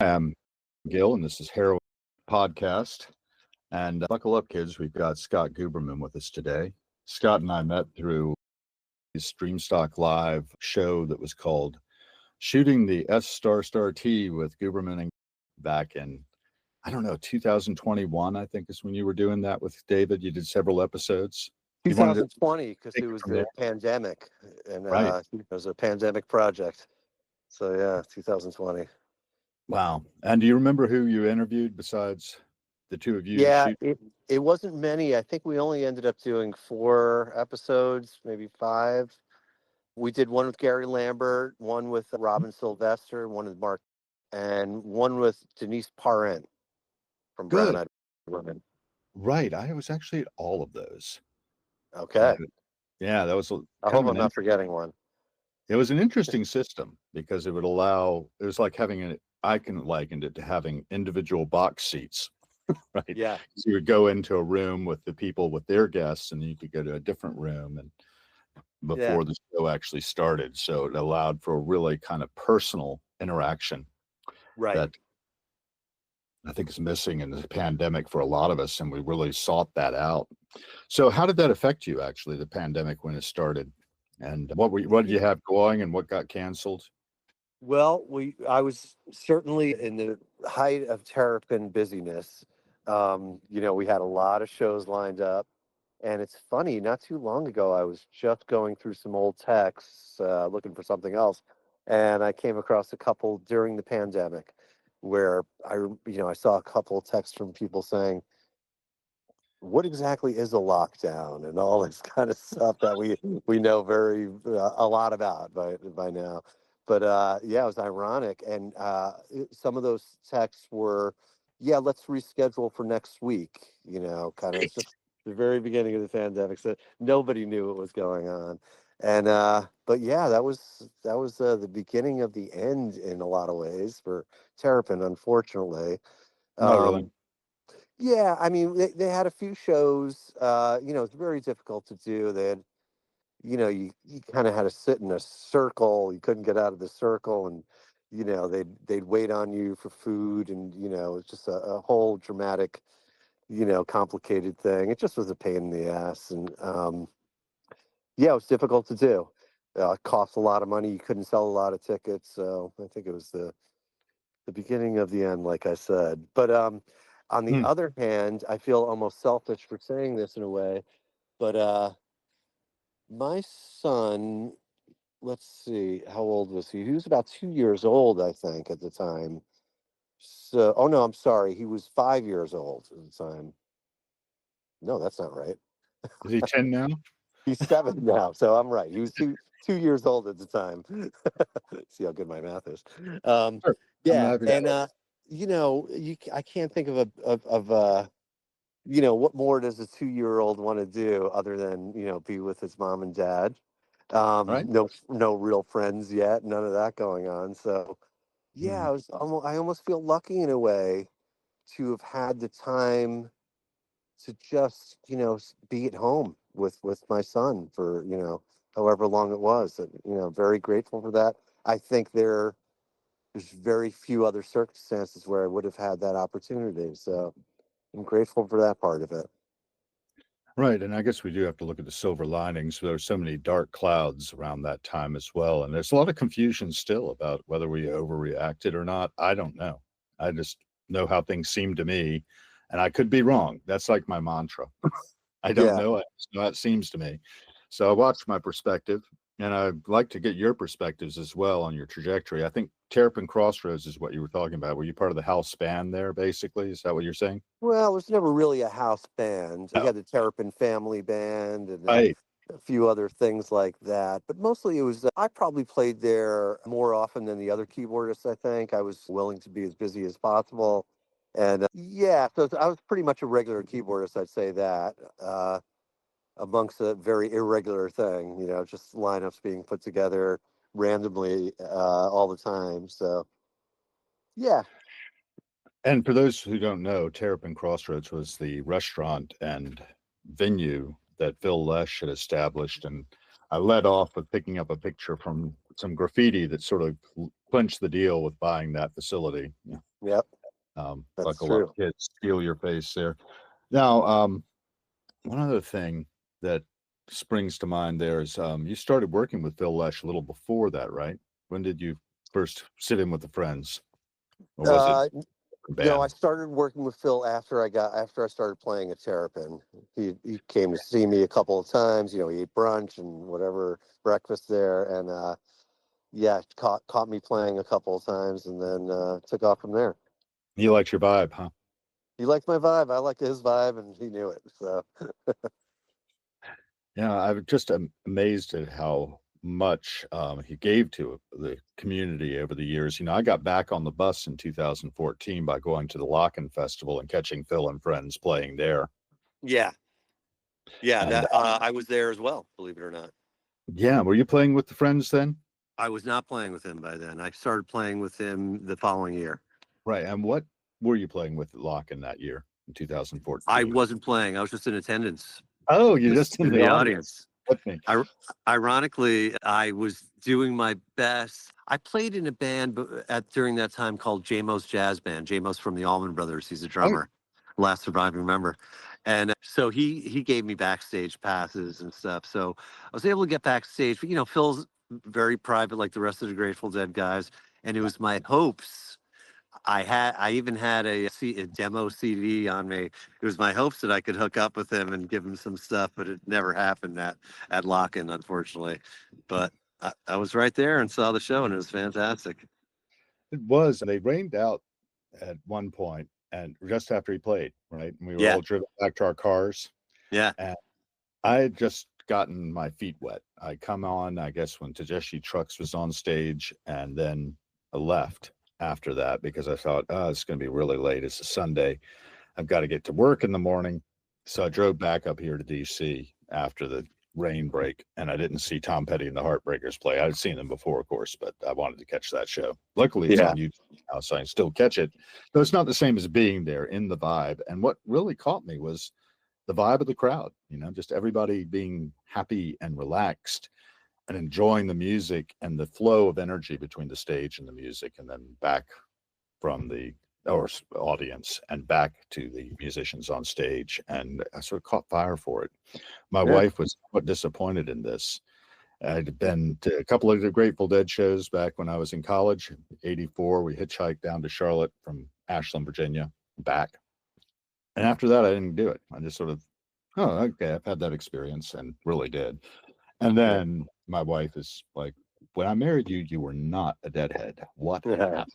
I'm Gil, and this is Harrowing Podcast. And buckle up, kids. We've got Scott Guberman with us today. Scott and I met through his Streamstock Live show that was called Shooting the S**T with Guberman and back in, I don't know, 2021, I think is when you were doing that with David. You did several episodes. You wanted to 2020, because take it it was from the there? pandemic, and Right. it was a pandemic project. So yeah, 2020. Wow. And do you remember who you interviewed besides the two of you Yeah, shoot? it wasn't many. I think we only ended up doing 4 episodes, maybe 5. We did one with Gary Lambert, one with Robin Sylvester, one with Mark, and one with Denise Parent from Brown Good. Eyed Women. Right. I was actually at all of those. Okay, Yeah, that was I kind hope of I'm not forgetting one. it was an interesting system because it was like having I can liken it to having individual box seats, right? Yeah, So you would go into a room with the people with their guests, and then you could go to a different room and yeah, before the show actually started. So it allowed for a really kind of personal interaction right. that I think is missing in the pandemic for a lot of us, and we really sought that out. So how did that affect you, actually, the pandemic when it started? And what did you have going and what got canceled? Well, I was certainly in the height of Terrapin busyness. We had a lot of shows lined up. And it's funny, not too long ago, I was just going through some old texts, looking for something else. And I came across a couple during the pandemic where I saw a couple of texts from people saying, what exactly is a lockdown and all this kind of stuff that we know a lot about by now. But yeah, it was ironic, and some of those texts were, yeah, let's reschedule for next week. Kind of Right. just the very beginning of the pandemic, so nobody knew what was going on. And but yeah, that was the beginning of the end in a lot of ways for Terrapin, unfortunately. No, really. Um, yeah, I mean, they had a few shows. It's very difficult to do. They had, you kind of had to sit in a circle. You couldn't get out of the circle, and they'd wait on you for food, and it's just a whole dramatic, complicated thing. It just was a pain in the ass, and yeah, it was difficult to do. It cost a lot of money. You couldn't sell a lot of tickets, so I think it was the beginning of the end, like I said. But on the Hmm. other hand, I feel almost selfish for saying this in a way, but my son, let's see, how old was he? He was about 2 years old, I think, at the time. So, oh no, I'm sorry, he was 5 years old at the time. No, that's not right. Is he 10 now? He's 7 now, so I'm right. He was 2 years old at the time. See how good my math is. Um, Sure. I'm yeah, happy to and help. I can't think of what more does a 2-year-old want to do other than be with his mom and dad. Right? No real friends yet, none of that going on. So yeah, Hmm. I almost feel lucky in a way to have had the time to just be at home with my son for however long it was. And, very grateful for that. I think there's very few other circumstances where I would have had that opportunity. So I'm grateful for that part of it. Right. And I guess we do have to look at the silver linings. There are so many dark clouds around that time as well. And there's a lot of confusion still about whether we overreacted or not. I don't know. I just know how things seem to me. And I could be wrong. That's like my mantra. I don't Yeah. know. I just know how it seems to me. So I watch my perspective, and I'd like to get your perspectives as well on your trajectory. I think Terrapin Crossroads is what you were talking about. Were you part of the house band there, basically? Is that what you're saying? Well, it was never really a house band. We No. had the Terrapin Family Band and Right. a few other things like that. But mostly it was, I probably played there more often than the other keyboardists, I think. I was willing to be as busy as possible. And yeah, so I was pretty much a regular keyboardist, I'd say that, amongst a very irregular thing, just lineups being put together randomly all the time. So yeah, And for those who don't know, Terrapin Crossroads was the restaurant and venue that Phil Lesh had established. And I led off with picking up a picture from some graffiti that sort of clinched the deal with buying that facility. Yeah. Yep, that's Buckle up, true. kids. Feel your face there. Now, one other thing that springs to mind there is you started working with Phil Lesh a little before that, right? When did you first sit in with the Friends, or was it Uh, a no, I band? started working with Phil after I started playing at Terrapin. He came to see me a couple of times. You know, he ate brunch and whatever breakfast there, and yeah, caught me playing a couple of times, and then took off from there. He liked your vibe, huh? He liked my vibe. I liked his vibe, and he knew it. So Yeah, I'm just amazed at how much he gave to the community over the years. I got back on the bus in 2014 by going to the Locken Festival and catching Phil and Friends playing there. yeah, yeah, And that I was there as well. Believe it or not, yeah, were you playing with the Friends then? I was not playing with him by then. I started playing with him the following year. Right. And what were you playing with Locken that year in I 2014? wasn't playing. I was just in attendance, Oh, you're just just in in the the audience audience. with me. Ironically, I was doing my best. I played in a band during that time called JMO's Jazz Band. JMO's from the Allman Brothers. He's a Oh, drummer, last surviving member. And so he gave me backstage passes and stuff. So I was able to get backstage. But, Phil's very private, like the rest of the Grateful Dead guys. And it was my hopes. I even had a demo CD on me. It was my hopes that I could hook up with him and give him some stuff, but it never happened at Lock-In, unfortunately. But I was right there and saw the show, and it was fantastic. it was. They rained out at one point, and just after he played, right? And we were Yeah, all driven back to our cars. yeah, And I had just gotten my feet wet. I come on, I guess, when Tajeshi Trucks was on stage, and then I left after that because I thought, oh, it's going to be really late. It's a Sunday. I've got to get to work in the morning. So I drove back up here to DC after the rain break, and I didn't see Tom Petty and the Heartbreakers play. I'd seen them before, of course, but I wanted to catch that show. Luckily, it's yeah, on YouTube now, so I can still catch it. Though it's not the same as being there in the vibe. And what really caught me was the vibe of the crowd, just everybody being happy and relaxed and enjoying the music and the flow of energy between the stage and the music, and then back from the audience and back to the musicians on stage. And I sort of caught fire for it. My yeah. wife was somewhat disappointed in this. I'd been to a couple of the Grateful Dead shows back when I was in college. 84, we hitchhiked down to Charlotte from Ashland, Virginia, back. And after that, I didn't do it. I just sort of, oh, okay, I've had that experience, and really did. And Yeah. then my wife is like, when I married you, you were not a deadhead. What Yeah. happened?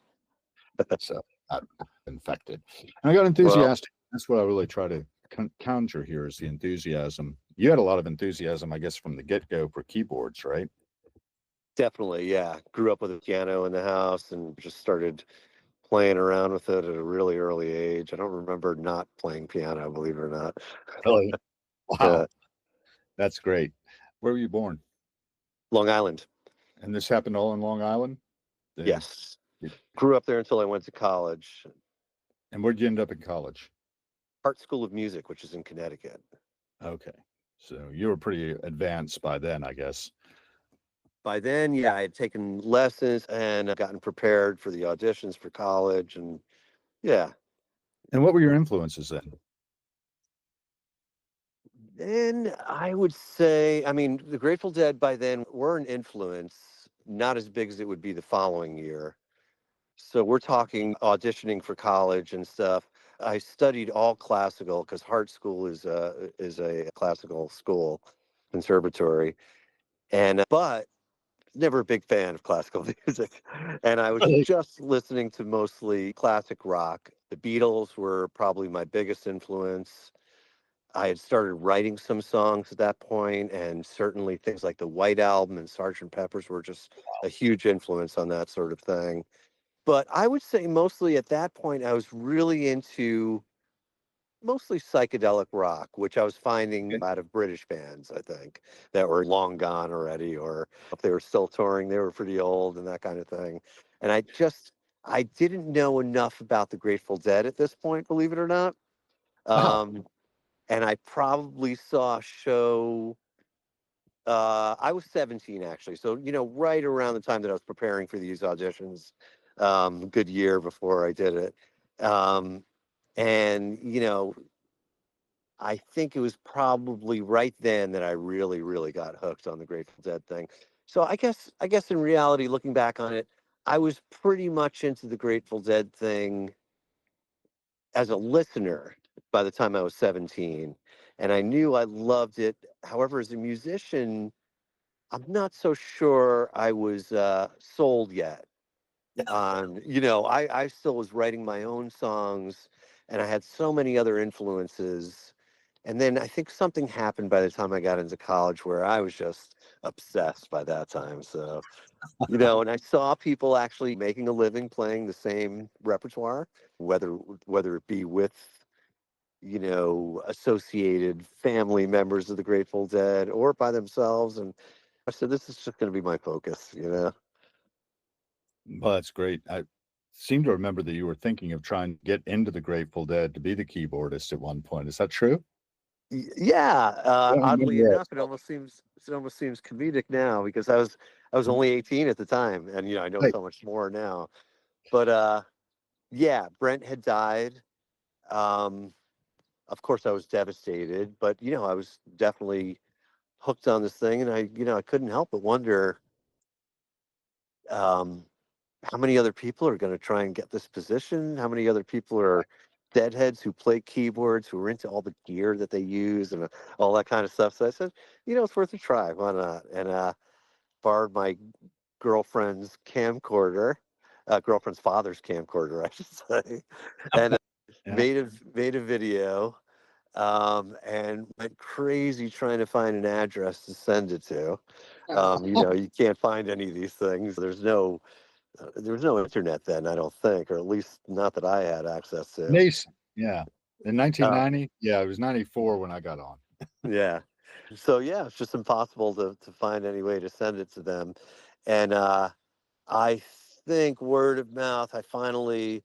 So I'm infected. And I got Well, enthusiastic. That's what I really try to conjure here is the enthusiasm. You had a lot of enthusiasm, I guess, from the get-go for keyboards, right? definitely, yeah. Grew up with a piano in the house and just started playing around with it at a really early age. I don't remember not playing piano, believe it or not. Really? Yeah. Wow. That's great. Where were you born? Long Island. And this happened all in Long Island? The, Yes. Grew up there until I went to college. and where'd you end up in college? Art School of Music, which is in Connecticut. Okay. So you were pretty advanced by then, I guess. By then, yeah, I had taken lessons and gotten prepared for the auditions for college. And yeah, And what were your influences then? then I would say, I mean, the Grateful Dead by then were an influence, not as big as it would be the following year. So we're talking auditioning for college and stuff. I studied all classical because Hart School is a classical school, conservatory, and but never a big fan of classical music. And I was Really? just listening to mostly classic rock. The Beatles were probably my biggest influence. I had started writing some songs at that point, and certainly things like the White Album and Sgt. Pepper's were just a huge influence on that sort of thing. But I would say mostly at that point, I was really into mostly psychedelic rock, which I was finding Okay. out of British bands, I think, that were long gone already, or if they were still touring, they were pretty old and that kind of thing. And I didn't know enough about the Grateful Dead at this point, believe it or not. Wow. Um, and I probably saw a show. I was 17 actually, so right around the time that I was preparing for these auditions. good year before I did it. Um, and, I think it was probably right then that I really, really got hooked on the Grateful Dead thing. So I guess in reality, looking back on it, I was pretty much into the Grateful Dead thing as a listener by the time I was 17. And I knew I loved it. However, as a musician, I'm not so sure I was sold yet. I still was writing my own songs and I had so many other influences. And then I think something happened by the time I got into college where I was just obsessed by that time. So, and I saw people actually making a living playing the same repertoire, whether whether it be with, associated family members of the Grateful Dead or by themselves. And I said, this is just going to be my focus. Well, that's great. I seem to remember that you were thinking of trying to get into the Grateful Dead to be the keyboardist at one point. Is that true? Yeah, I don't oddly remember enough, it almost seems comedic now because I was that. only 18 at the time, and I know Right. so much more now. But yeah, Brent had died. Um, of course, I was devastated, but I was definitely hooked on this thing, and I couldn't help but wonder um, how many other people are going to try and get this position. How many other people are deadheads who play keyboards, who are into all the gear that they use and all that kind of stuff. So I said, it's worth a try. Why not? And borrowed my girlfriend's camcorder, girlfriend's father's camcorder, I should say, and Yeah. made a video. And went crazy trying to find an address to send it to. You can't find any of these things. There was no internet then, I don't think, or at least not that I had access to. Nascent. Yeah. In Uh, 1990, yeah, it was 94 when I got on. yeah. So yeah, it's just impossible to find any way to send it to them. And I think word of mouth, I finally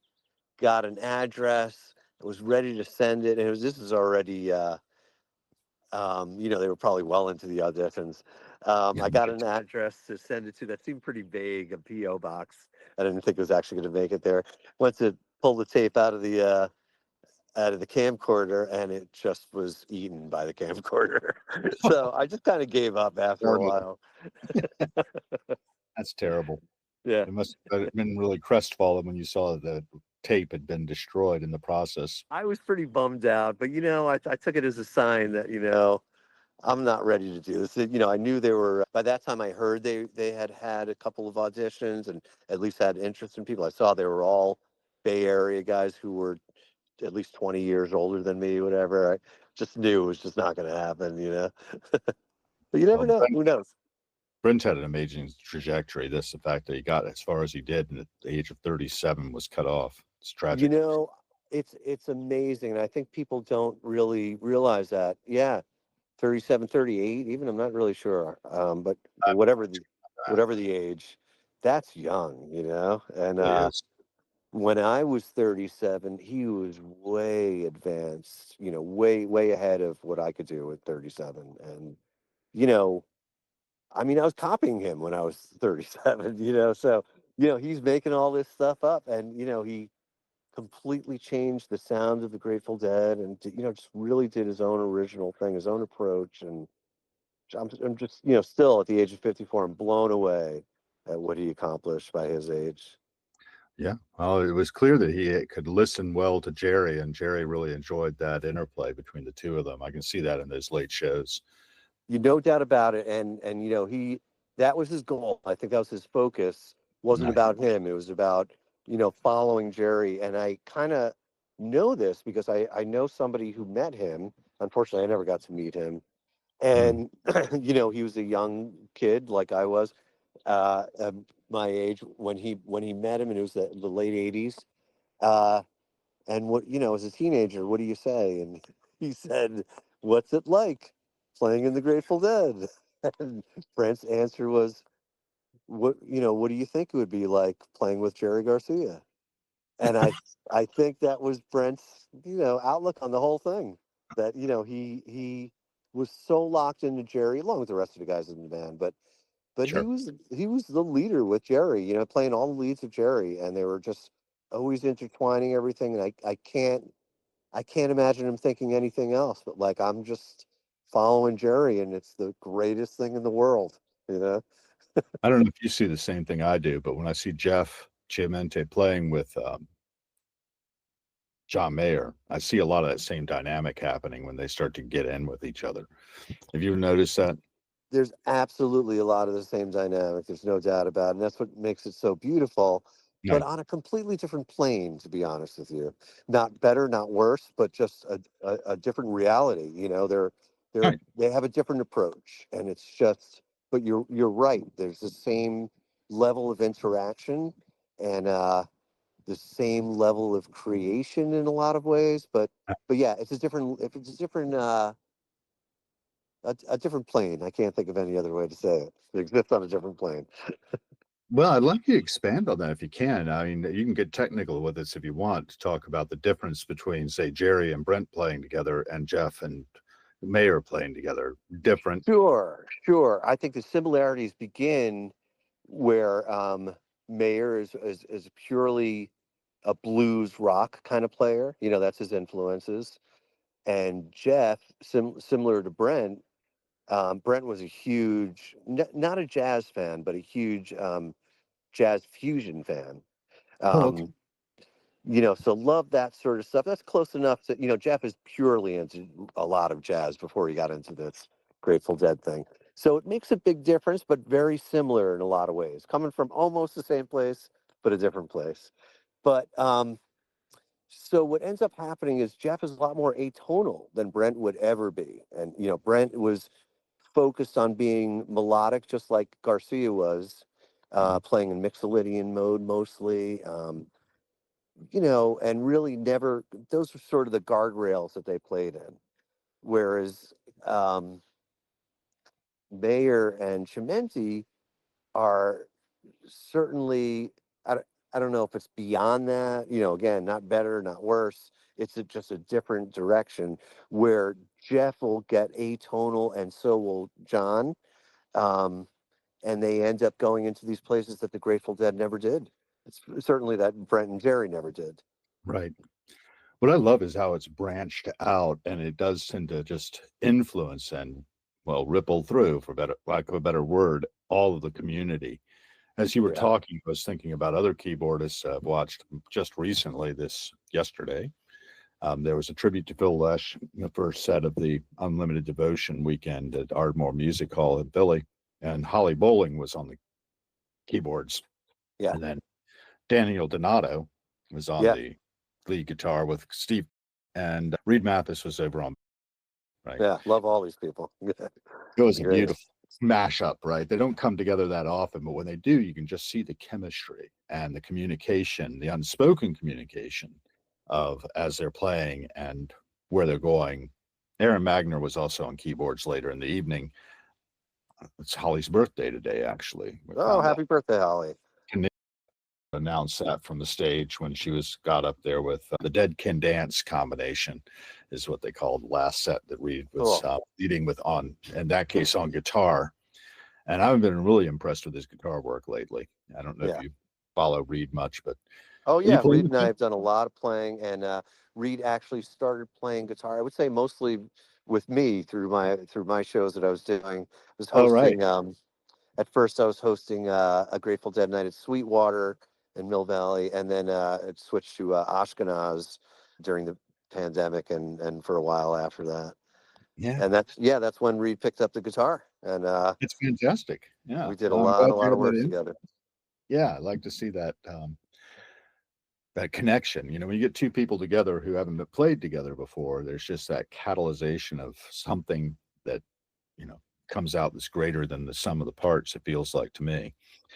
got an address. I was ready to send it, and this is already they were probably well into the auditions. Yeah. I got an address to send it to that seemed pretty vague, a P.O. box. I didn't think it was actually going to make it there. Went to pull the tape out of the camcorder, and it just was eaten by the camcorder. So I just kind of gave up after a Darn it. while. That's terrible. Yeah. It must have been really crestfallen when you saw that the tape had been destroyed in the process. I was pretty bummed out, but I took it as a sign that I'm not ready to do this. I knew they were. By that time, I heard they had had a couple of auditions and at least had interest in people. I saw they were all Bay Area guys who were at least 20 years older than me, whatever. I just knew it was just not going to happen. But you Well, never know. Who knows? Brent had an amazing trajectory. This, the fact that he got as far as he did, and at the age of 37 was cut off. It's You tragic. know, it's amazing. And I think people don't really realize that. Yeah, 37, 38, even I'm not really sure. But I whatever the age, that's young. And really is. when I was 37, he was way advanced, way, way ahead of what I could do at 37. And, you know, I mean, I was copying him when I was 37, so, he's making all this stuff up and, he completely changed the sound of the Grateful Dead and, just really did his own original thing, his own approach. And I'm just, still at the age of 54, I'm blown away at what he accomplished by his age. Yeah. Well, it was clear that he could listen well to Jerry, and Jerry really enjoyed that interplay between the two of them. I can see that in those late shows. No doubt about it. And that was his goal. I think that was his focus. Wasn't Nice. about him. It was about, following Jerry. And I kind of know this because I know somebody who met him. Unfortunately, I never got to meet him. Mm. And, he was a young kid like I was, at my age when he met him, and it was the late 80s. Uh, and as a teenager, what do you say? And he said, "What's it like playing in the Grateful Dead?" And Brent's answer was, what do you think it would be like playing with Jerry Garcia?" And I think that was Brent's, outlook on the whole thing. That, he was so locked into Jerry, along with the rest of the guys in the band, but but Sure. he was the leader with Jerry, you know, playing all the leads of Jerry, and they were just always intertwining everything. And I can't imagine him thinking anything else. But like I'm just following Jerry, and it's the greatest thing in the world, you know. I don't know if you see the same thing I do, but when I see Jeff Chiamente playing with John Mayer, I see a lot of that same dynamic happening when they start to get in with each other. Have you noticed that? There's absolutely a lot of the same dynamic. There's no doubt about it. And that's what makes it so beautiful, but Right. on a completely different plane, to be honest with you. Not better, not worse, but just a different reality. You know, Right. they have a different approach, and it's just. But you're right. There's the same level of interaction and the same level of creation in a lot of ways. But yeah, it's a different. If it's a different. A different plane. I can't think of any other way to say it. It exists on a different plane. Well, I'd like you to expand on that if you can. I mean, you can get technical with this if you want to talk about the difference between, say, Jerry and Brent playing together and Jeff and Mayer playing together. Different. Sure, sure. I think the similarities begin where Mayer is purely a blues rock kind of player. You know, that's his influences. And Jeff, similar to Brent, Brent was a huge, not a jazz fan, but a huge jazz fusion fan. Oh, okay. Um, you know, so love that sort of stuff. That's close enough to, you know, Jeff is purely into a lot of jazz before he got into this Grateful Dead thing. So it makes a big difference, but very similar in a lot of ways, coming from almost the same place, but a different place. But so what ends up happening is Jeff is a lot more atonal than Brent would ever be. And, you know, Brent was focused on being melodic, just like Garcia was, Mhm. playing in Mixolydian mode mostly. You know, and really never, those were sort of the guardrails that they played in. Whereas um, Mayer and Chimenti are certainly, I don't know if it's beyond that, you know, again, not better, not worse. It's just a different direction where Jeff will get atonal and so will John. Um, and they end up going into these places that the Grateful Dead never did. It's certainly that Brent and Jerry never did. Right. What I love is how it's branched out and it does tend to just influence and, well, ripple through, for better lack of a better word, all of the community. As you were Yeah. talking, I was thinking about other keyboardists I've watched just recently, yesterday. There was a tribute to Phil Lesh in the first set of the Unlimited Devotion weekend at Ardmore Music Hall in Philly, and Holly Bowling was on the keyboards. Yeah. And then Daniel Donato was on Yeah. the lead guitar with Steve, and Reed Mathis was over on, right? Yeah. Love all these people. It was a Great. beautiful mashup, right? They don't come together that often, but when they do, you can just see the chemistry and the communication, the unspoken communication of as they're playing and where they're going. Aaron Magner was also on keyboards later in the evening. It's Holly's birthday today, actually. We Oh, found out. happy birthday, Holly. Announced that from the stage when she got up there with the Dead Can Dance combination, is what they called the last set that Reed was Cool. leading with, on, in that case, on guitar. And I've been really impressed with his guitar work lately. I don't know if Yeah. you follow Reed much, but Oh, are you yeah. playing Reed and I guitar? have done a lot of playing, and Reed actually started playing guitar. I would say mostly with me through my shows that I was doing. I was Oh, right. hosting. At first, I was hosting a Grateful Dead night at Sweetwater in Mill Valley, and then it switched to Ashkenaz during the pandemic, and for a while after that. Yeah, And that's when Reed picked up the guitar, and it's fantastic. Yeah. we did Well, I'm glad a you lot of had that work in. together. Yeah, I'd like to see that that connection. You know, when you get two people together who haven't played together before, there's just that catalyzation of something that, you know, comes out that's greater than the sum of the parts, it feels like to me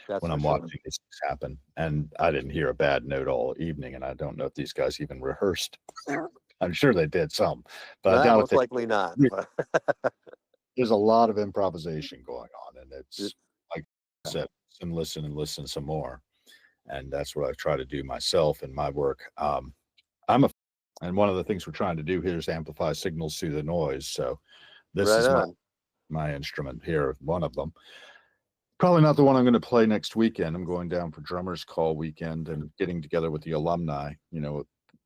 That's when for I'm sure. watching these things happen. And I didn't hear a bad note all evening, and I don't know if these guys even rehearsed. I'm sure they did some, but I doubt if Most they. likely not. But There's a lot of improvisation going on, and it- it's like I said, listen and listen some more, and that's what I try to do myself in my work. I'm a and one of the things we're trying to do here is amplify signals through the noise. So this right is on. my instrument here, one of them. Probably not the one I'm going to play next weekend. I'm going down for Drummers Call weekend and getting together with the alumni.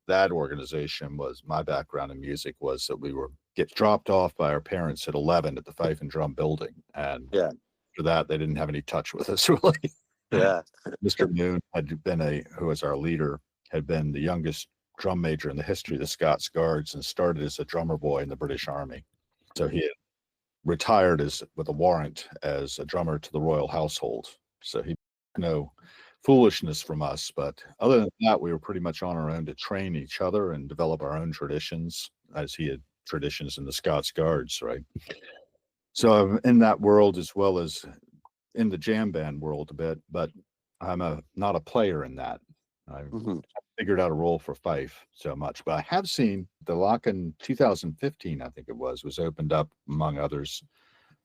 That organization was my background in music was that we were get dropped off by our parents at 11 at the Fife and Drum building. And Yeah. for that, they didn't have any touch with us really. Yeah. Mr. Moon who was our leader, had been the youngest drum major in the history of the Scots Guards and started as a drummer boy in the British Army. So he had retired with a warrant as a drummer to the royal household. So he no foolishness from us. But other than that, we were pretty much on our own to train each other and develop our own traditions, as he had traditions in the Scots Guards, right? So I'm in that world as well as in the jam band world a bit, but I'm not a player in that. I figured out a role for Fife so much, but I have seen the lock in 2015, I think it was opened up among others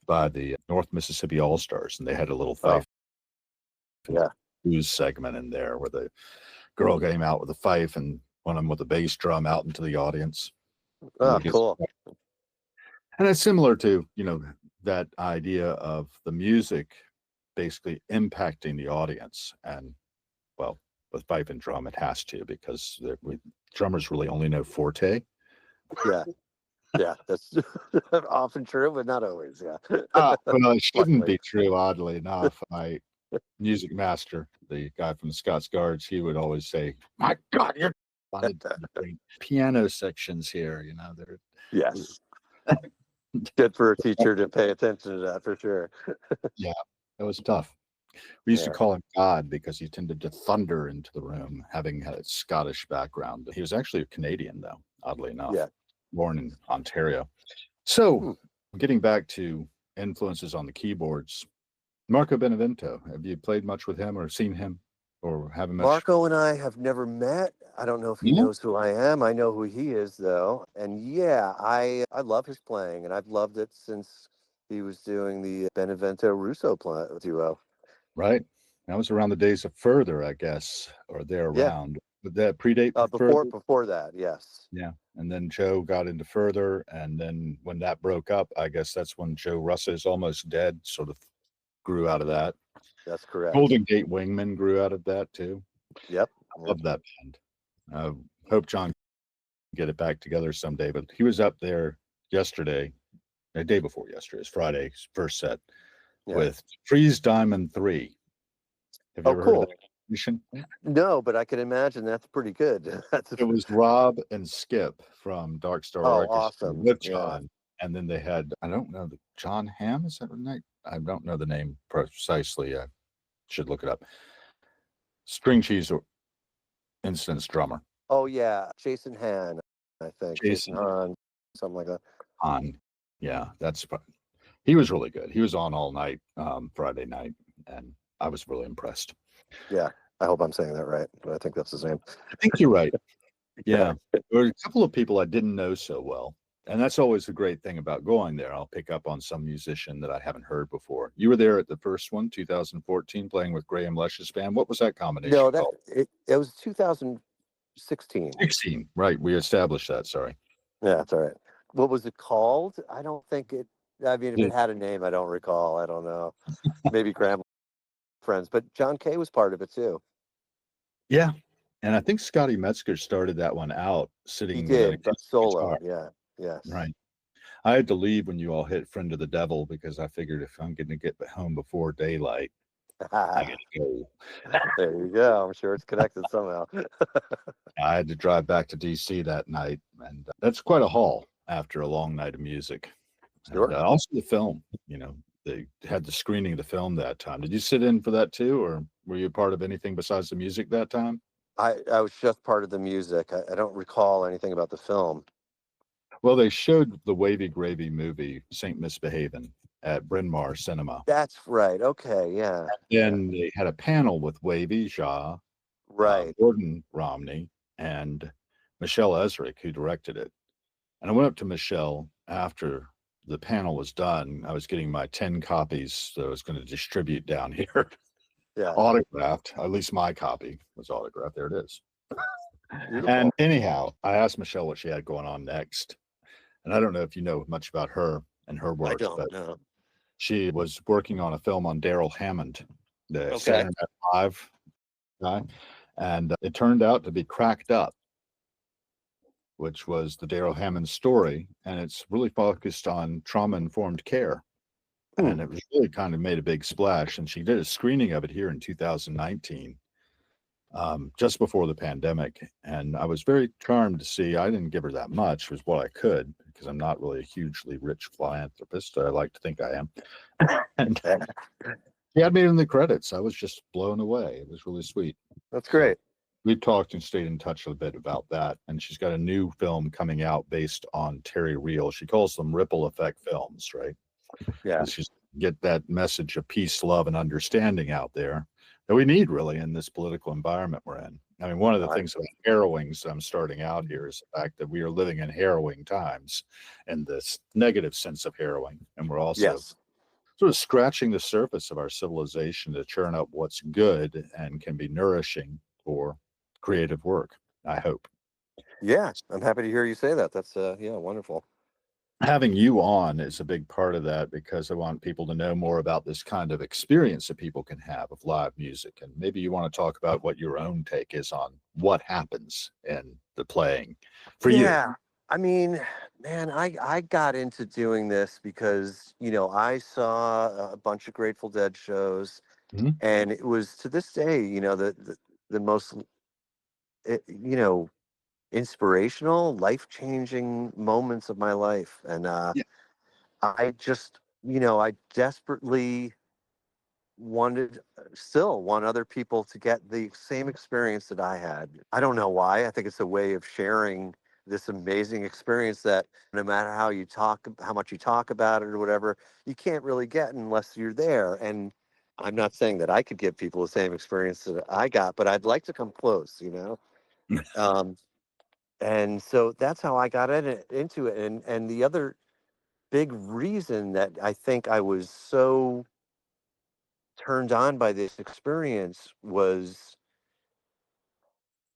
by the North Mississippi All-Stars, and they had a little Fife blues segment in there where the girl came out with a fife and one of them with a bass drum out into the audience. Oh, cool. And it's similar to, that idea of the music basically impacting the audience. And well, with fife and drum, it has to, because drummers really only know forte. Yeah. Yeah, that's often true, but not always. Yeah. Well, it shouldn't be true, oddly enough. My music master, the guy from the Scots Guards, he would always say, "My God, you're wanted to bring piano sections here." They're yes. Good for a teacher to pay attention to that, for sure. Yeah, it was tough. We used to call him God because he tended to thunder into the room, having a Scottish background. He was actually a Canadian, though, oddly enough. Yeah. Born in Ontario. So getting back to influences on the keyboards, Marco Benevento, have you played much with him or seen him or have him much? Marco and I have never met. I don't know if he knows who I am. I know who he is, though. And yeah, I love his playing, and I've loved it since he was doing the Benevento Russo duo. Right. That was around the days of Further, I guess, or there around. Would that predate Further? Before that, yes. Yeah. And then Joe got into Further, and then when that broke up, I guess that's when Joe Russ's Almost Dead sort of grew out of that. That's correct. Golden Gate Wingman grew out of that too. Yep. I love that band. Hope John can get it back together someday, but he was up there yesterday, the day before yesterday, it's Friday's first set with Freeze Diamond 3. Have you ever heard of that mission? No, but I can imagine that's pretty good. It was Rob and Skip from Dark Star Orchestra awesome. with John. And then they had, I don't know, John Hamm, is that right? I don't know the name precisely. I should look it up. String Cheese Incidents drummer. Oh, yeah. Jason Hahn, I think. Jason Hahn, something like that. Hahn. Yeah, he was really good. He was on all night Friday night, and I was really impressed. Yeah, I hope I'm saying that right, but I think that's his name. I think you're right. Yeah. There were a couple of people I didn't know so well. And that's always the great thing about going there. I'll pick up on some musician that I haven't heard before. You were there at the first one, 2014, playing with Graham Lesch's band. What was that combination called? It was 2016. 16, right. We established that, sorry. Yeah, that's all right. What was it called? I don't think it, if it had a name, I don't recall. I don't know. Maybe Graham Friends, but John Kay was part of it too. Yeah. And I think Scotty Metzger started that one out sitting. He did, but solo. Yeah. Yes. Right. I had to leave when you all hit Friend of the Devil because I figured if I'm going to get home before daylight, I got to go. There you go. I'm sure it's connected somehow. I had to drive back to DC that night, and that's quite a haul after a long night of music. Sure. And, also the film, they had the screening of the film that time. Did you sit in for that too, or were you part of anything besides the music that time? I was just part of the music. I don't recall anything about the film. Well, they showed the Wavy Gravy movie, Saint Misbehavin', at Bryn Mawr Cinema. That's right. Okay, yeah. And they had a panel with Wavy Shaw, Gordon Romney, and Michelle Ezrick, who directed it. And I went up to Michelle after the panel was done. I was getting my 10 copies that I was going to distribute down here. Yeah. Autographed. At least my copy was autographed. There it is. Beautiful. And anyhow, I asked Michelle what she had going on next. And I don't know if you know much about her and her work. I don't know. She was working on a film on Daryl Hammond, the Okay. Saturday Night Live guy, and it turned out to be Cracked Up, which was the Daryl Hammond story, and it's really focused on trauma-informed care. Hmm. And it was really kind of made a big splash. And she did a screening of it here in 2019, just before the pandemic. And I was very charmed to see. I didn't give her that much, was what I could, because I'm not really a hugely rich philanthropist. I like to think I am. And she had me in the credits. I was just blown away. It was really sweet. That's So great. we talked and stayed in touch a bit about that. And she's got a new film coming out based on Terry Real. She calls them ripple effect films, right? Yeah. She's get that message of peace, love, and understanding out there that we need really in this political environment we're in. I mean, one of the things about harrowings I'm starting out here is the fact that we are living in harrowing times, and this negative sense of harrowing. And we're also sort of scratching the surface of our civilization to churn up what's good and can be nourishing for creative work, I hope. Yeah, I'm happy to hear you say that. That's wonderful. Having you on is a big part of that, because I want people to know more about this kind of experience that people can have of live music. And maybe you want to talk about what your own take is on what happens in the playing for you. Yeah. I mean, man, I got into doing this because, I saw a bunch of Grateful Dead shows, Mhm. and it was, to this day, the most, inspirational, life-changing moments of my life. And Yeah. I just, I desperately still want other people to get the same experience that I had. I don't know why. I think it's a way of sharing this amazing experience that no matter how much you talk about it or whatever, you can't really get unless you're there. And I'm not saying that I could give people the same experience that I got, but I'd like to come close. Um, and so that's how I got into it. And the other big reason that I think I was so turned on by this experience was,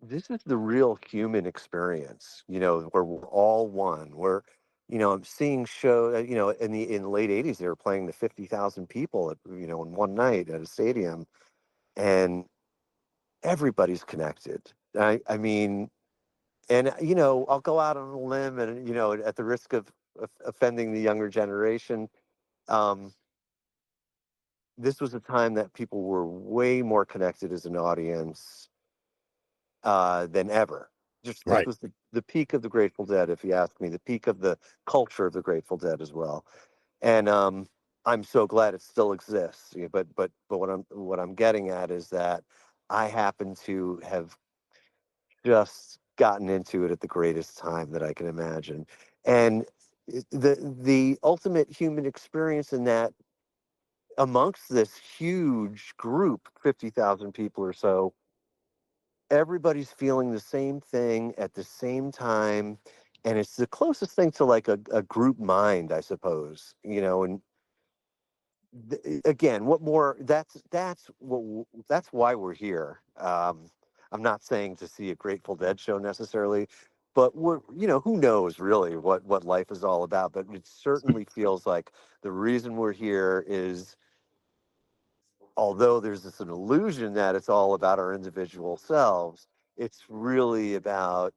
this is the real human experience, where we're all one. I'm seeing in the late 80s, they were playing to 50,000 people in one night at a stadium, and everybody's connected. I mean, and I'll go out on a limb, and at the risk of offending the younger generation, um, this was a time that people were way more connected as an audience than ever. Just this Right. was the peak of the Grateful Dead, if you ask me, the peak of the culture of the Grateful Dead as well. And I'm so glad it still exists. But what I'm getting at is that I happen to have just gotten into it at the greatest time that I can imagine. And the ultimate human experience in that, amongst this huge group, 50,000 people or so, everybody's feeling the same thing at the same time, and it's the closest thing to like a group mind, I suppose. And again, what more? That's why we're here. I'm not saying to see a Grateful Dead show necessarily, but who knows really what life is all about. But it certainly feels like the reason we're here is, although there's an illusion that it's all about our individual selves, it's really about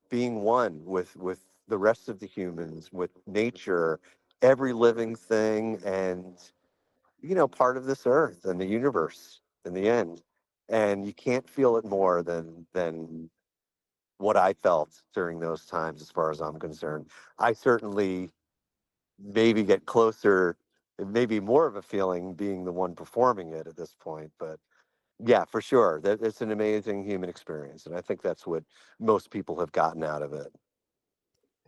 being one with the rest of the humans, with nature, every living thing, and part of this earth and the universe in the end. And you can't feel it more than what I felt during those times, as far as I'm concerned. I certainly maybe get closer, maybe more of a feeling being the one performing it at this point, but yeah, for sure. That it's an amazing human experience, and I think that's what most people have gotten out of it.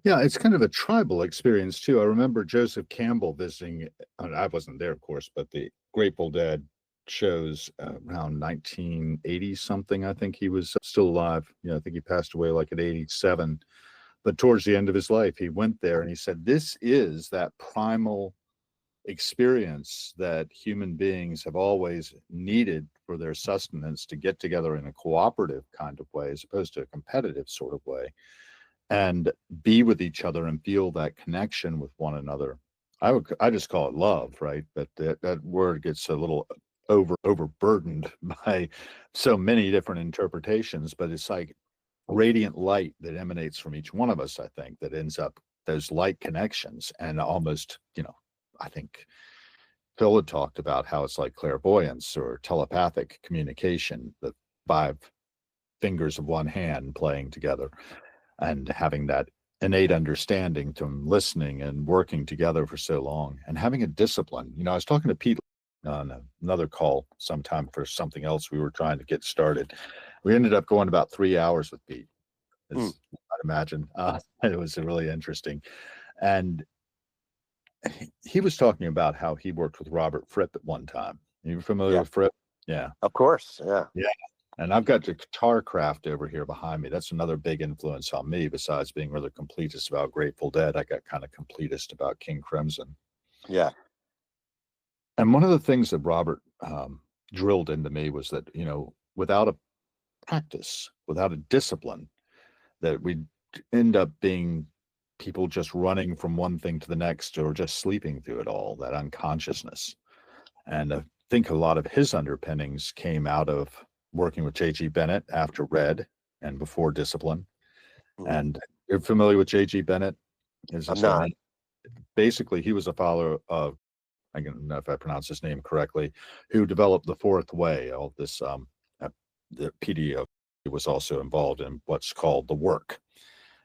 Yeah, it's kind of a tribal experience too. I remember Joseph Campbell visiting, I wasn't there, of course, but the Grateful Dead shows around 1980 something. I think he was still alive. I think he passed away like at 87. But towards the end of his life, he went there and he said, this is that primal experience that human beings have always needed for their sustenance, to get together in a cooperative kind of way as opposed to a competitive sort of way, and be with each other and feel that connection with one another. I just call it love, right? But that word gets a little overburdened by so many different interpretations. But it's like radiant light that emanates from each one of us, I think, that ends up those light connections. And almost, I think Phil had talked about how it's like clairvoyance or telepathic communication, the five fingers of one hand playing together and having that innate understanding from listening and working together for so long and having a discipline. I was talking to Pete on another call sometime for something else we were trying to get started. We ended up going about 3 hours with Pete, as you might imagine. It was really interesting. And he was talking about how he worked with Robert Fripp at one time. Are you familiar Yeah, with Fripp? Yeah. of course. Yeah. Yeah. And I've got the guitar craft over here behind me. That's another big influence on me, besides being really completist about Grateful Dead. I got kind of completist about King Crimson. Yeah. And one of the things that Robert drilled into me was that, without a practice, without a discipline, that we end up being people just running from one thing to the next or just sleeping through it all, that unconsciousness. And I think a lot of his underpinnings came out of working with J.G. Bennett after Red and before Discipline. And you're familiar with J.G. Bennett? I'm not. Basically, he was a follower of, I don't know if I pronounce his name correctly, who developed the fourth way. All this, the PDO was also involved in what's called the work.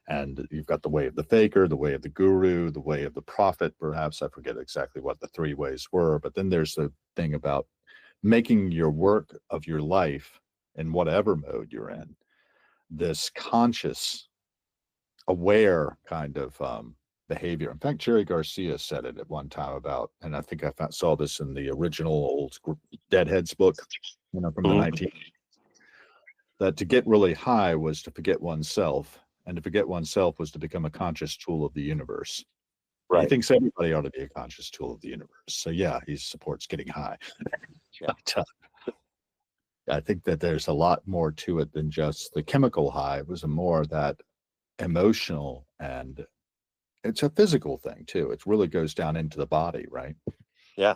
And you've got the way of the faker, the way of the guru, the way of the prophet, perhaps. I forget exactly what the three ways were. But then there's the thing about making your work of your life, in whatever mode you're in, this conscious, aware kind of behavior. In fact, Jerry Garcia said it at one time about, and I think I saw this in the original old Deadheads book, from the 19, that to get really high was to forget oneself, and to forget oneself was to become a conscious tool of the universe. Right. He thinks everybody ought to be a conscious tool of the universe. So yeah, he supports getting high. Yeah. But, I think that there's a lot more to it than just the chemical high. It was more that emotional, and it's a physical thing too. It really goes down into the body, right? Yeah.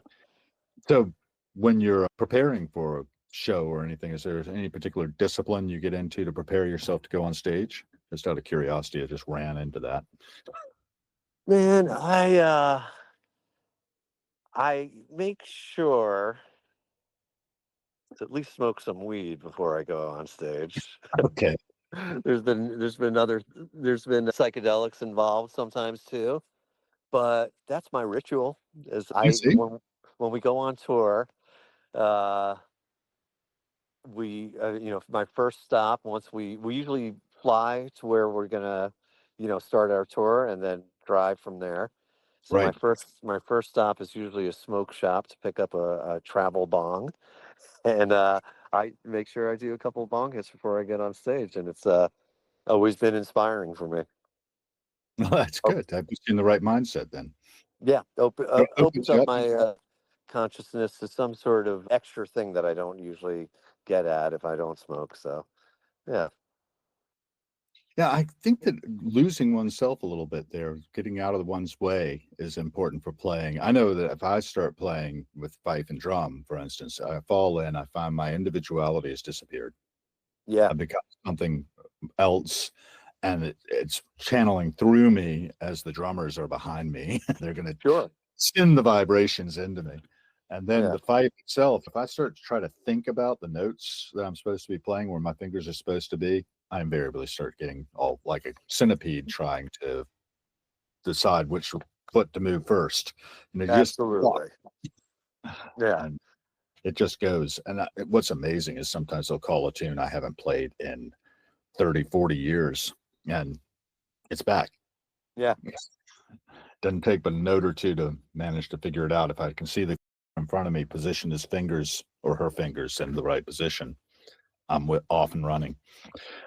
So when you're preparing for a show or anything, is there any particular discipline you get into to prepare yourself to go on stage? Just out of curiosity, I just ran into that. Man, I make sure to at least smoke some weed before I go on stage. Okay. There's been psychedelics involved sometimes too, but that's my ritual. Is You see? when we go on tour, uh, my first stop, once we usually fly to where we're gonna, start our tour and then drive from there. So Right. my first stop is usually a smoke shop to pick up a travel bong, and I make sure I do a couple of bong hits before I get on stage, and it's always been inspiring for me. Well, that's Oh, good. That puts you in the right mindset then. yeah, It opens opens you up up. my consciousness to some sort of extra thing that I don't usually get at if I don't smoke. So, yeah. Yeah, I think that losing oneself a little bit there, getting out of one's way, is important for playing. I know that if I start playing with fife and drum, for instance, I fall in, I find my individuality has disappeared. Yeah, I become something else, and it's channeling through me as the drummers are behind me. They're going to sure. send the vibrations into me. And then Yeah, the fife itself, if I start to try to think about the notes that I'm supposed to be playing, where my fingers are supposed to be, I invariably start getting all like a centipede trying to decide which foot to move first. And it just, absolutely. Yeah, and it just goes. And what's amazing is sometimes they'll call a tune I haven't played in 30, 40 years, and it's back. yeah, Doesn't take but a note or two to manage to figure it out. If I can see the in front of me position his fingers or her fingers in the right position, I'm off and running.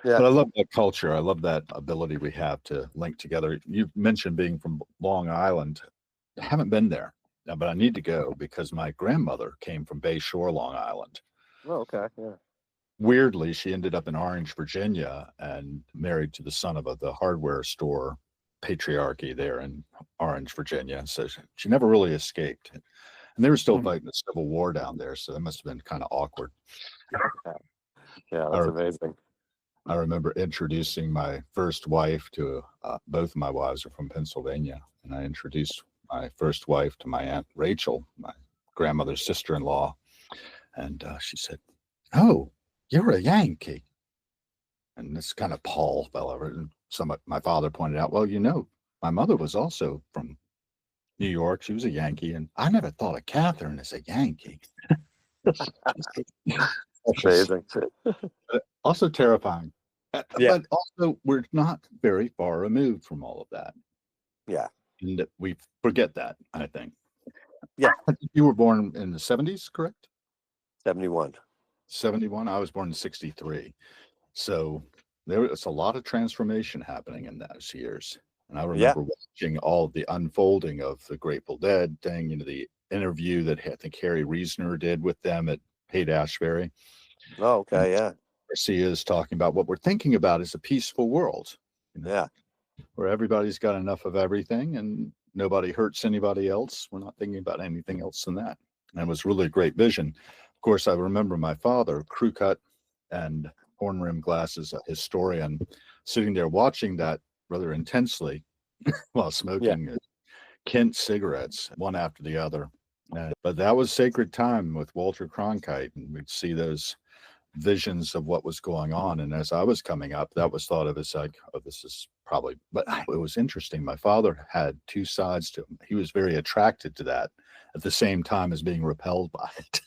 yeah, But I love that culture. I love that ability we have to link together. You mentioned being from Long Island. I haven't been there, but I need to go because my grandmother came from Bay Shore, Long Island. oh, okay, yeah, Weirdly, she ended up in Orange, Virginia, and married to the son of the hardware store patriarchy there in Orange, Virginia. So she never really escaped. And they were still fighting the Civil War down there, so that must have been kind of awkward. Yeah, I, that's amazing. I remember introducing my first wife to both of my wives are from Pennsylvania, and I introduced my first wife to my Aunt Rachel, my grandmother's sister-in-law, and she said, "Oh, you're a Yankee." And this kind of Paul fell over, and my father pointed out, "Well, my mother was also from New York. She was a Yankee, and I never thought of Catherine as a Yankee." Amazing. Also terrifying. Yeah. But also, we're not very far removed from all of that. Yeah. And we forget that, I think. Yeah. You were born in the 70s, correct? 71. 71. I was born in 63. So there was a lot of transformation happening in those years. And I remember watching all the unfolding of the Grateful Dead thing, the interview that I think Harry Reasoner did with them at Haight-Ashbury. Oh, okay. Yeah. Garcia is talking about what we're thinking about is a peaceful world. Yeah. Where everybody's got enough of everything and nobody hurts anybody else. We're not thinking about anything else than that. And it was really a great vision. Of course, I remember my father, crew cut and horn rim glasses, a historian, sitting there watching that rather intensely while smoking Kent cigarettes, one after the other. But that was sacred time with Walter Cronkite, and we'd see those visions of what was going on. And as I was coming up, that was thought of as like, oh, this is probably, but it was interesting. My father had two sides to him. He was very attracted to that at the same time as being repelled by it.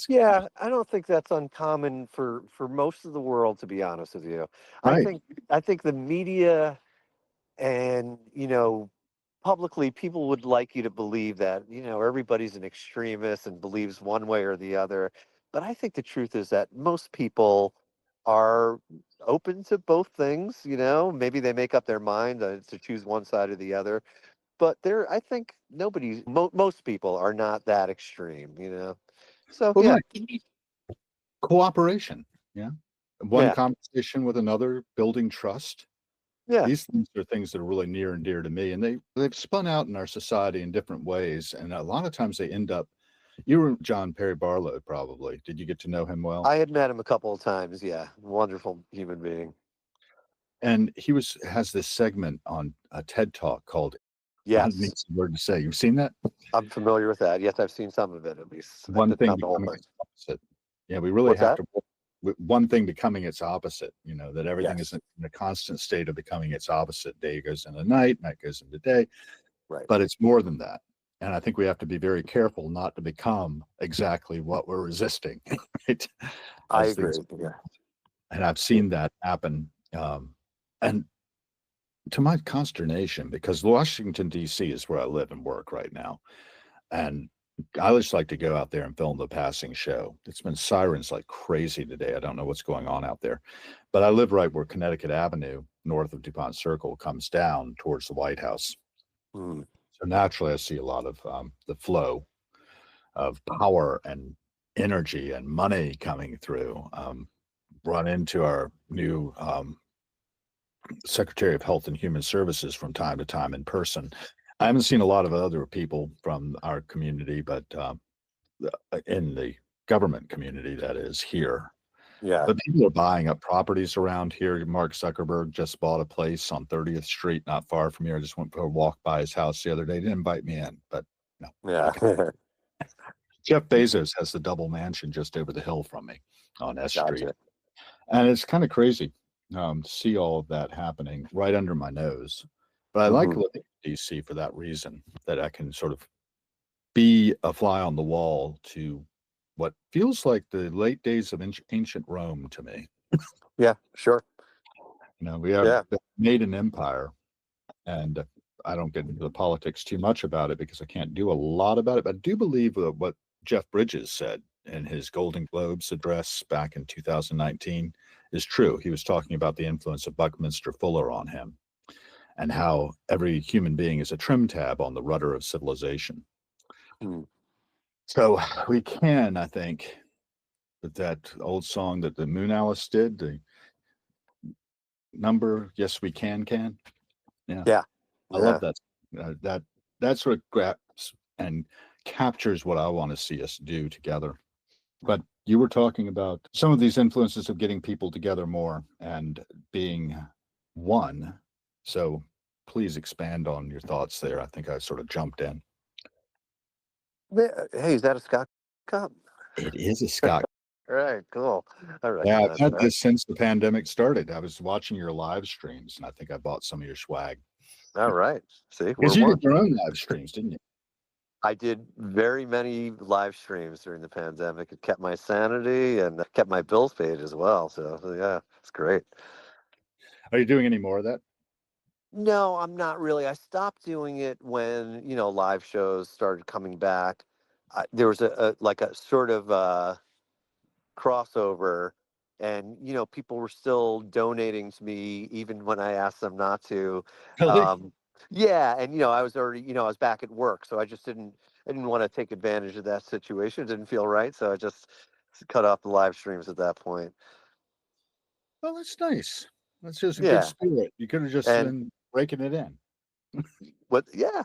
Yeah, I don't think that's uncommon for most of the world, to be honest with you. Right. I think the media and, publicly people would like you to believe that, everybody's an extremist and believes one way or the other. But I think the truth is that most people are open to both things, maybe they make up their mind to choose one side or the other. But I think most people are not that extreme. So, Well, yeah. right. Cooperation. Yeah. One conversation with another, building trust. Yeah. These things are things that are really near and dear to me, and they've spun out in our society in different ways. And a lot of times they end up. You were John Perry Barlow, probably. Did you get to know him well? I had met him a couple of times. Yeah, wonderful human being. And he has this segment on a TED Talk called Yes. I need some word to say. You've seen that? I'm familiar with that. Yes, I've seen some of it at least. One thing Not the whole becoming thing. its opposite. Yeah, we really What's have that? to with one thing becoming its opposite, that everything Yes. is in a constant state of becoming its opposite. Day goes into night goes into day. Right. But it's more than that. And I think we have to be very careful not to become exactly what we're resisting. Right? I agree. Yeah. And I've seen that happen. And to my consternation, because Washington, D.C. is where I live and work right now. And I just like to go out there and film the passing show. It's been sirens like crazy today. I don't know what's going on out there. But I live right where Connecticut Avenue, north of DuPont Circle, comes down towards the White House. Mm. So naturally, I see a lot of the flow of power and energy and money coming through. Run into our new Secretary of Health and Human Services from time to time in person. I haven't seen a lot of other people from our community, but in the government community, that is here. Yeah. But people are buying up properties around here. Mark Zuckerberg just bought a place on 30th Street, not far from here. I just went for a walk by his house the other day. He didn't invite me in, but no. Yeah. Okay. Jeff Bezos has the double mansion just over the hill from me on S Street. And it's kind of crazy to see all of that happening right under my nose. But I like living in DC for that reason, that I can sort of be a fly on the wall to what feels like the late days of ancient Rome to me. Yeah, sure. We have made an empire, and I don't get into the politics too much about it because I can't do a lot about it. But I do believe what Jeff Bridges said in his Golden Globes address back in 2019 is true. He was talking about the influence of Buckminster Fuller on him and how every human being is a trim tab on the rudder of civilization. Mm. So we can, I think, that old song that the Moon Alice did, the number, yes, we can. Yeah, Yeah. I love Yeah. that. That's what grabs and captures what I want to see us do together. But you were talking about some of these influences of getting people together more and being one. So please expand on your thoughts there. I think I sort of jumped in. Hey, is that a Scott cup? It is a Scott. All right, cool. I Yeah, I've recognize had that. this since the pandemic started. I was watching your live streams, and I think I bought some of your swag All right. See, we're because you did one. your own live streams, didn't you? I did very many live streams during the pandemic. It kept my sanity and kept my bills paid as well. So yeah, it's great. Are you doing any more of that? No, I'm not really. I stopped doing it when, live shows started coming back. There was a like a sort of crossover, and people were still donating to me even when I asked them not to. Really? Um, yeah, and I was already, I was back at work, so I didn't want to take advantage of that situation. It didn't feel right, so I just cut off the live streams at that point. Well, that's nice. That's just a good Yeah, spirit. You could have just and been breaking it in. what? Yeah,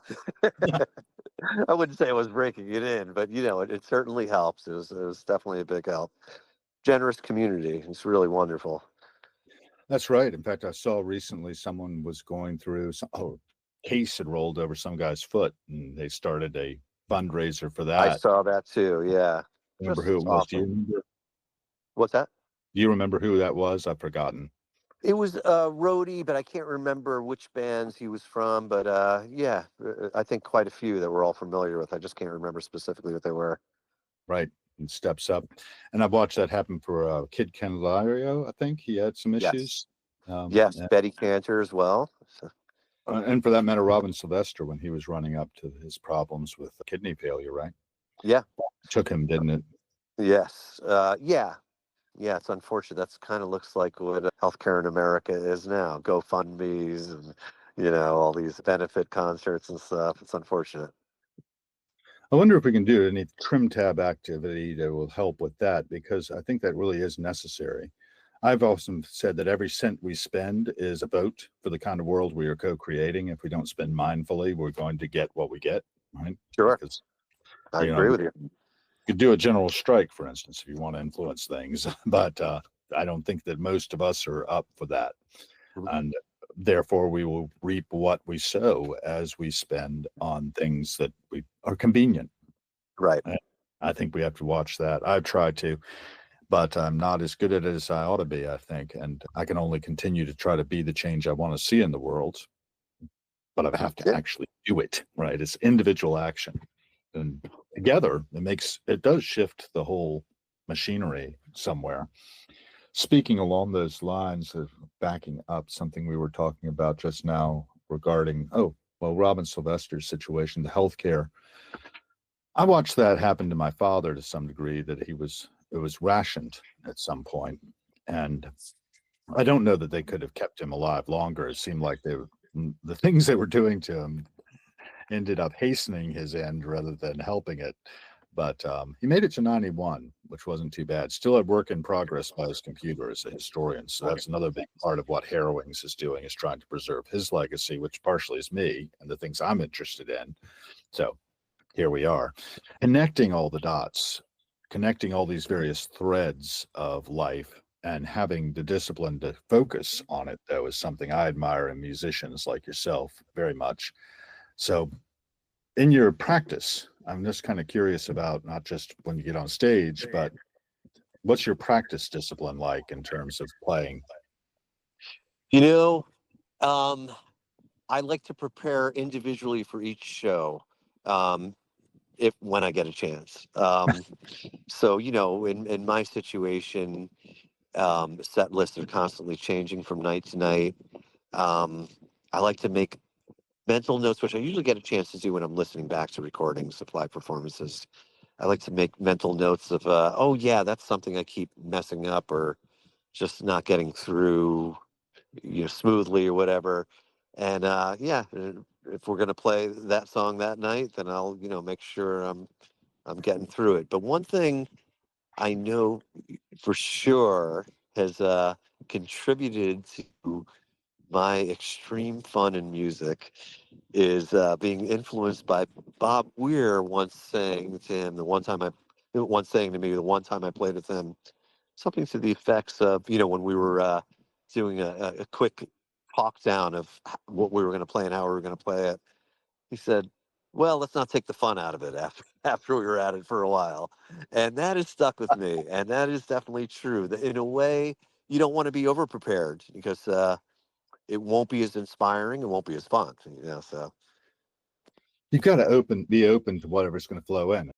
I wouldn't say I was breaking it in, but it certainly helps. It was definitely a big help. Generous community. It's really wonderful. That's right. In fact, I saw recently someone was going through case had rolled over some guy's foot, and they started a fundraiser for I that. saw that too. Yeah, Remember who just it was? Do you awesome. remember? What's that? Do you remember who that was? I've forgotten. It was Rhodey, but I can't remember which bands he was from. But yeah, I think quite a few that we're all familiar with. I just can't remember specifically what they were. Right. And steps up. And I've watched that happen for Kid Candelario. I think he had some Yes, issues. yes, And, Betty Cantor as well. So, and for that matter, Robin Sylvester, when he was running up to his problems with kidney failure, right? yeah, Took him, didn't it? yes, yeah, yeah. It's unfortunate. That's kind of looks like what healthcare in America is now. GoFundMe's and all these benefit concerts and stuff. It's unfortunate. I wonder if we can do any trim tab activity that will help with that, because I think that really is necessary. I've often said that every cent we spend is a vote for the kind of world we are co-creating. If we don't spend mindfully, we're going to get what we get, right? Sure, Because, I you know, agree you with you. could do a general strike, for instance, if you want to influence things, but I don't think that most of us are up for that. Mhm. And therefore, we will reap what we sow as we spend on things that we are convenient. Right. I think we have to watch that. I've tried to, but I'm not as good at it as I ought to be, I think. And I can only continue to try to be the change I want to see in the world, but I have to Yeah. actually do it, right? It's individual action. And together, it does shift the whole machinery somewhere. Speaking along those lines of backing up something we were talking about just now regarding, Robin Sylvester's situation, the healthcare. I watched that happen to my father to some degree, that it was rationed at some point. And I don't know that they could have kept him alive longer. It seemed like the things they were doing to him ended up hastening his end rather than helping it. But he made it to 91, which wasn't too bad. Still had work in progress by his computer as a historian. So that's another big part of what Harrowings is doing, is trying to preserve his legacy, which partially is me and the things I'm interested in. So here we are, connecting all the dots, connecting all these various threads of life, and having the discipline to focus on it, though, is something I admire in musicians like yourself very much. So in your practice, I'm just kind of curious about not just when you get on stage, but what's your practice discipline like in terms of playing? You know, um, I like to prepare individually for each show, um, if when I get a chance. So in my situation, set lists are constantly changing from night to night. Um, I like to make mental notes, which I usually get a chance to do when I'm listening back to recordings of live performances. I like to make mental notes of, oh yeah, that's something I keep messing up or just not getting through, smoothly or whatever. And yeah, if we're gonna play that song that night, then I'll, make sure I'm getting through it. But one thing I know for sure has contributed to my extreme fun in music is being influenced by Bob Weir once saying to him once saying to me the one time I played with him something to the effects of, when we were doing a quick talk down of what we were going to play and how we were going to play it. He said, "Well, let's not take the fun out of it after after we were at it for a while," and that has stuck with me. And that is definitely true. That in a way, you don't want to be over prepared because it won't be as inspiring. It won't be as fun. So You've got to be open to whatever's going to flow in.